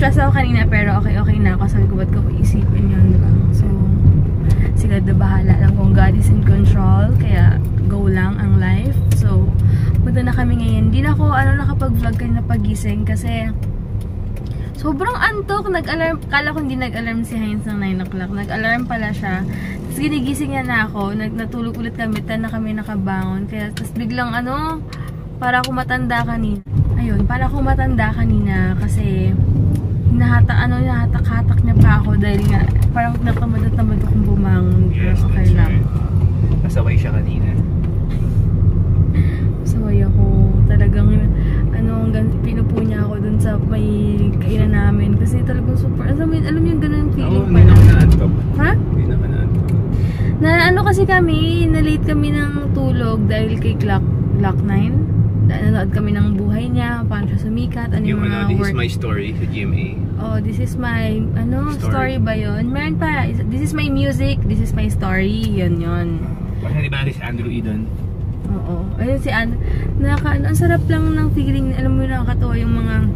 na-stress ako kanina pero okay na ako. Sabi ko, ba't ko isipin yun, diba? So, si God na bahala lang kung God is in control. Kaya, go lang ang life. So, punta na kami ngayon. Hindi na ako, nakapag-vlog kanina pagising kasi sobrang antok. Nag-alarm. Kala ko hindi nag-alarm si Heinz ng 9 o'clock. Nag-alarm pala siya. Tapos ginigising niya na ako. Natulog ulit kami. 10 na kami nakabangon. Kaya, tapos biglang para ako matanda kanina. Ayun, para ako matanda kanina kasi hinahatak-hatak niya pa ako dahil nga parang natamad akong bumangon. Yes, okay that's lang. Right. Pasaway siya kanina. Pasaway ako. Talagang pinupo niya ako dun sa may kainan namin kasi talagang super, alam mo yung ganun feeling pa na. Ha? Hindi naman naantok. Kasi kami, na-late kami ng tulog dahil kay Clock 9. Nanood kami ng buhay niya, paano siya sumikat, yung mga This work. is my story sa GMA. Oh, this is my, story ba yun? Meron pa, this is my music, this is my story, yun. Basta di ba si Andrew Eden? Oo. Ayun si Andrew, ang sarap lang ng feeling, alam mo nakakatawa yung mga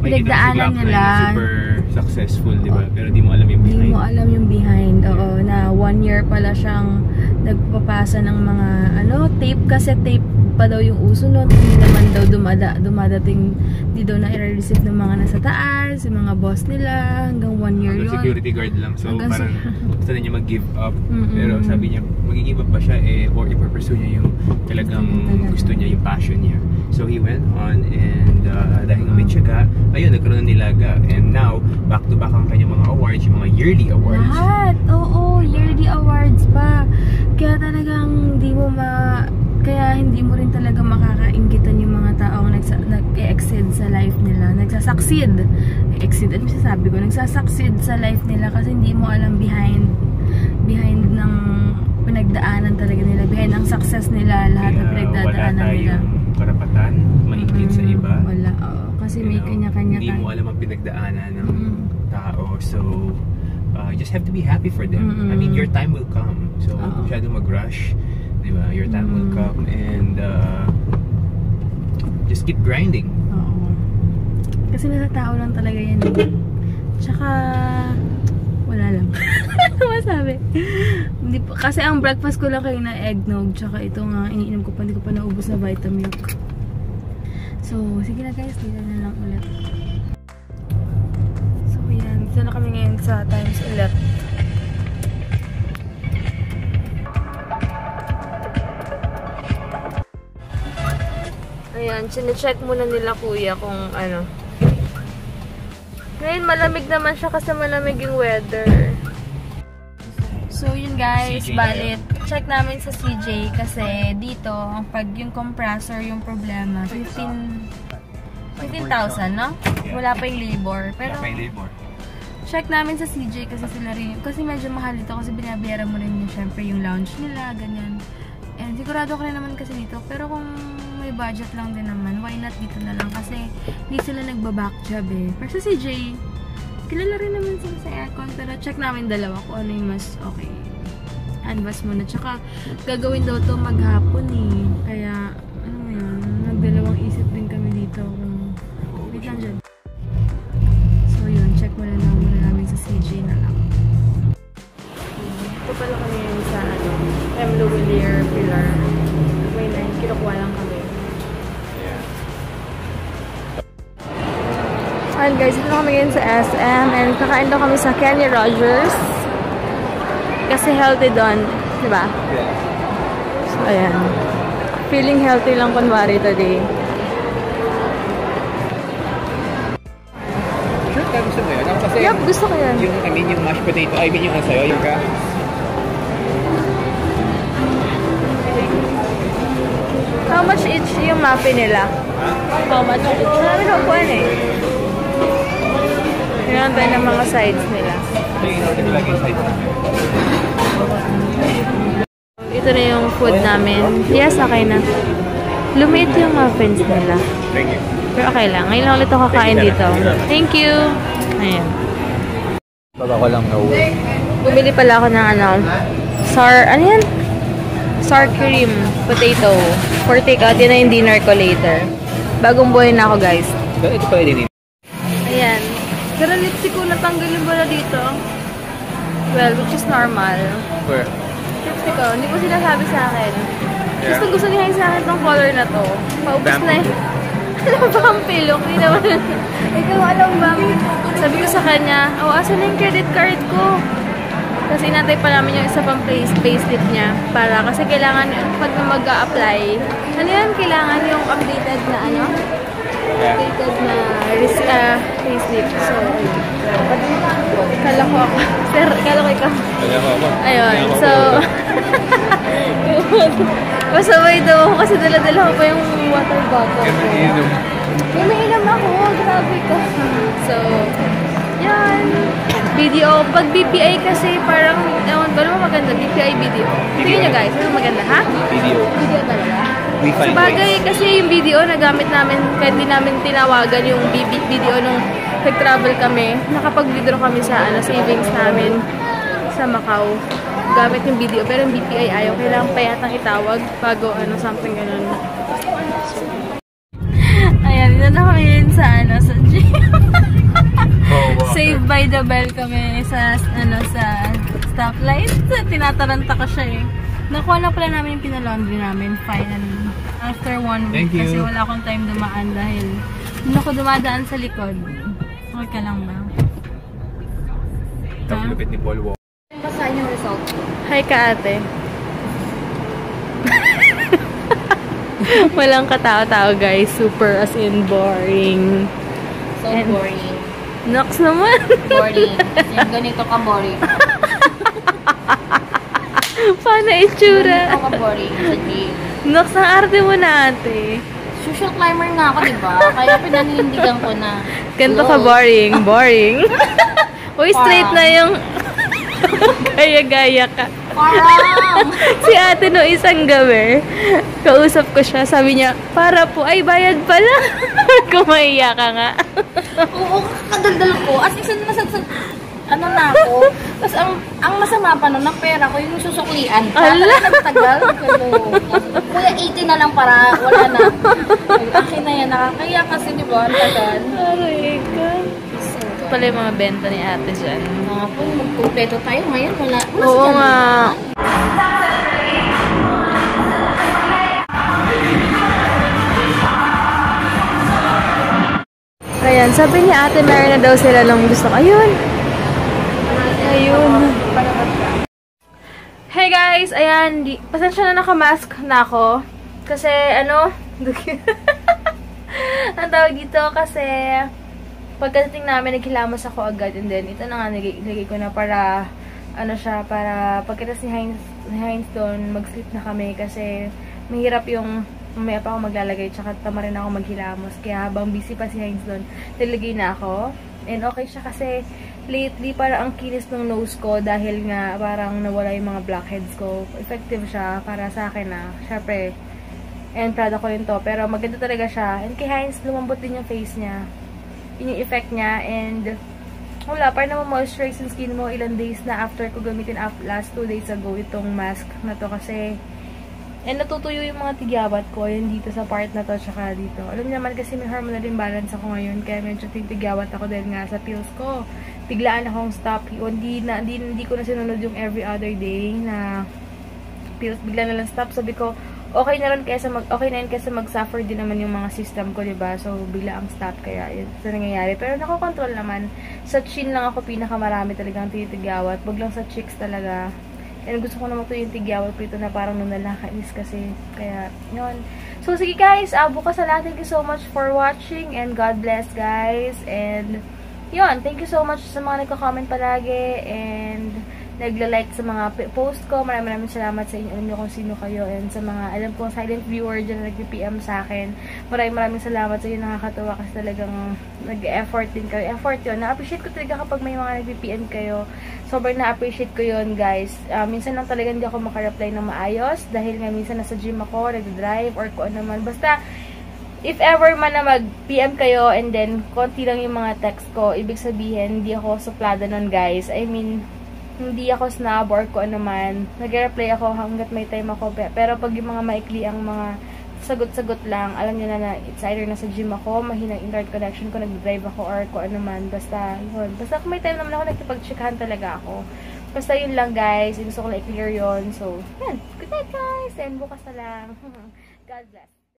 pinagdaanan nila. Super successful, di ba? Pero di mo alam yung behind. Di mo alam yung behind, oo. Na 1 year pala siyang nagpapasa ng mga, tape, cassette tape pa daw yung uso nun. Hindi naman daw dumadating, di daw na i-receive ng mga nasa taas, yung mga boss nila, hanggang 1 year yun. Security guard lang, so parang gusto na niya mag-give up. Pero sabi niya, mag-give up ba siya or ipapursue niya yung talagang gusto niya, yung passion niya. So he went on and dahil nga may tiyaga, ayun, nagkaroon ng nilaga. And now, back to back ang kanyang mga awards, yung mga yearly awards. Lahat, oo, yearly awards pa. Kaya talagang kaya hindi mo rin talaga makakainggitan yung mga taong nag-exceed sa life nila. Nagsasucceed. Ano sasabi ko? Nagsasucceed sa life nila kasi hindi mo alam behind ng pinagdaanan talaga nila. Behind ang success nila, lahat ng pinagdadaanan nila. Wala tayong karapatan, maingit sa iba. Wala, kasi may kanya-kanya tayo. Hindi mo alam ang pinagdaanan ng tao. So, you just have to be happy for them. I mean, your time will come. So, huwag masyadong mag-rush. Diba? Your time will come and just keep grinding. Oo. Kasi nasa tao lang talaga yan eh. Tsaka wala lang. Ano masabi? Kasi ang breakfast ko lang kayo na eggnog. Tsaka ito nga iniinom ko pa. Hindi ko pa naubos na Vitamilk. So sige na guys. Dito na lang ulit. So yan. Dito na kami ngayon sa Times ulit. Ayan, sine-check muna nila kuya kung ano. Ngayon malamig naman siya kasi malamig yung weather. So yun guys, balit. Check namin sa CJ kasi dito, pag yung compressor yung problema, 15,000, no? Wala pa yung labor. Pero check namin sa CJ kasi sila rin, kasi medyo mahal dito kasi binabayaran mo rin yung syempre yung lounge nila, ganyan. And sigurado ko rin naman kasi dito, pero kung may budget lang din naman, why not dito na lang kasi hindi sila nagba-back job eh. Pero sa CJ, kilala rin naman sila sa aircon, pero check namin dalawa kung ano yung mas okay. Canvas muna. Tsaka gagawin daw to maghapon eh. Kaya, ano mo yun, nagdalawang isip din kami dito kung wait lang dyan. So yun, check muna namin sa CJ na lang. Ito pala kami yun sa M. Louvillier Pilar. May kinukuha lang kami. Ayan guys, ito na kami ngayon sa SM and kakain daw kami sa Kenny Rogers kasi healthy doon, diba? So ayan, feeling healthy lang kunwari today. Sure ka, gusto mo yun? Kasi yup, gusto ko yan. Yung, I mean, yung mashed potato, I mean yung ano sa'yo, yung ka? How much each yung muffin nila? How much each? Marami na po yan eh. Tingnan tayo ng mga sides nila. Ito na yung food namin. Yes, okay na. Lumiit yung muffins nila. Thank you. Pero okay lang. Ngayon lang ulit ako kakain dito. Thank you. Ayan. Baba ko lang na uwi. Bumili pala ako ng ano. Ano yan? Sour cream potato. For take-out. Yun na yung dinner ko later. Bagong buhay na ako guys. Ito pa din. Ayan. Pero lipstick ko natanggalin pala dito. Well, which is normal. Where? Lipstick ko, hindi ko sinasabi sa akin. Yeah. Gusto niya sa akin itong color na to. Paubos na eh. Alam ba ang pilok? Hindi naman. Ikaw alam ba? Sabi ko sa kanya, asan na yung credit card ko? Kasi inantay pa namin yung isa pang payslip niya. Kasi kailangan, pag mag-a-apply, ano yan? Kailangan yung updated na ano? Updated na payslip. So, kala ko ako. Sir, kala ko ikaw. Kala ko ako. Ayun. So, masabay daw ako kasi dala-dala ko pa yung water bottle ko. May inom ako. Grabe ka. So, yan. Video. Pag BPI kasi parang, ewan ko naman maganda. BPI video. Tingnan nyo guys. Ano maganda, ha? Video. Video talaga. Sabagay kasi yung video nagamit namin, kahit di namin tinawagan yung video nung nag-travel kami. Nakapag-withdraw kami sa savings namin sa Macau. Gamit yung video. Pero yung BPI ayaw. Kailangan pa yatang itawag bago something ganun. Ayan, dito na kami yun sa gym. Saved by the bell kami sa stoplight. Tinataranta ko siya eh. Nakuha na pala namin yung pinalaundry namin finally. After 1 week. Kasi wala akong time dumaan dahil hindi ako dumadaan sa likod. Okay ka lang ba? Ito ang lupit ni Paul Walker. Basahin yung result. Hi ka ate. Walang katao-tao guys. Super as in boring. So boring. Nox naman. Boring. Yung ganito ka boring. Paano itsura? Ganito ka boring. Sige. Nox, ang arte mo na ate. Social climber nga ako, diba? Kaya pinanindigan ko na. Ganito ka boring. Boring. Uy, straight na yung gaya-gaya ka. Parang! Si ate no isang gabi, kausap ko siya, sabi niya, para po, ay bayad pala. Kumaiya ka nga. Oo, kakadaldal ko. As in, ano na ako. Tapos ang masama pa nun, ng pera ko, yung susuklian. Kaya nagtagal. Kuya 80 na lang para wala na. Akin na yan, nakakaya kasi diba, ang tagal. Aray ka. Pala yung mga benta ni ate dyan. Mga po, magkumpleto tayo ngayon. Wala. Oo nga. Ayan, sabi ni ate, meron na daw sila ng gusto. Ayun. Ayun. Hey guys, ayan. Pasensya na nakamask na ako. Kasi, ang tawag dito kasi pagdating namin, naghilamos ako agad. And then, ito na nga, nilagay ko na para, para pagkatapos ni Heinz doon, mag-sleep na kami. Kasi, mahirap yung, mamaya pa ako maglalagay, tsaka tama rin ako maghilamos. Kaya, habang busy pa si Heinz doon, nilagay na ako. And okay siya kasi, lately, parang ang kinis ng nose ko dahil nga, parang nawala yung mga blackheads ko. Effective siya, para sa akin na. Syempre, and proud ako rin to. Pero, maganda talaga siya. And kay Heinz, lumambot din yung face niya. Yun yung effect niya, and wala, para naman moisturize yung skin mo ilang days na after ko gamitin last 2 days ago itong mask na to kasi and natutuyo yung mga tigyawat ko yun dito sa part na to tsaka dito. Alam niyo naman kasi may hormonal imbalance ako ngayon kaya medyo tigyawat ako dahil nga sa pills ko. Biglaan akong stop yun. Hindi ko na sinunod yung every other day na pills. Bigla na lang stop. Sabi ko, okay na rin kaysa mag-suffer din naman yung mga system ko, diba? So, bigla ang stop kaya yun sa nangyayari. Pero nakokontrol naman. Sa chin lang ako pinakamarami talagang tinitigawat. Wag lang sa cheeks talaga. And gusto ko naman ito yung tigyawat ko ito na parang nung nalakainis kasi. Kaya, yun. So, sige guys. Bukas na lang. Thank you so much for watching. And God bless guys. And, yun. Thank you so much sa mga nagko-comment palagi. And, nagla-like sa mga post ko. Maraming salamat sa inyo. Alam nyo kung sino kayo. And sa mga, alam ko, silent viewer dyan na nag-PM sa akin. Maraming salamat sa inyo. Nakakatuwa kasi talagang nag-effort din kayo. Effort yun. Na-appreciate ko talaga kapag may mga nag-PM kayo. Sobrang na-appreciate ko yun, guys. Minsan lang talaga hindi ako makareply ng maayos. Dahil nga minsan nasa gym ako, nag-drive, or kung ano naman. Basta, if ever man na mag-PM kayo and then, konti lang yung mga text ko, ibig sabihin, hindi ako suplada nun, guys. I mean, hindi ako snob or kung ano man. Nag-reply ako hanggat may time ako. Pero pag yung mga maikli ang mga sagot-sagot lang. Alam niyo na it's either nasa gym ako, mahinang internet connection ko, nag-drive ako, or kung ano man. Basta, yun. Basta kung may time naman ako, nagkipag-checkahan talaga ako. Basta yun lang, guys. Gusto ko na i-clear yun. So, yan. Good night, guys. And bukas na lang. God bless.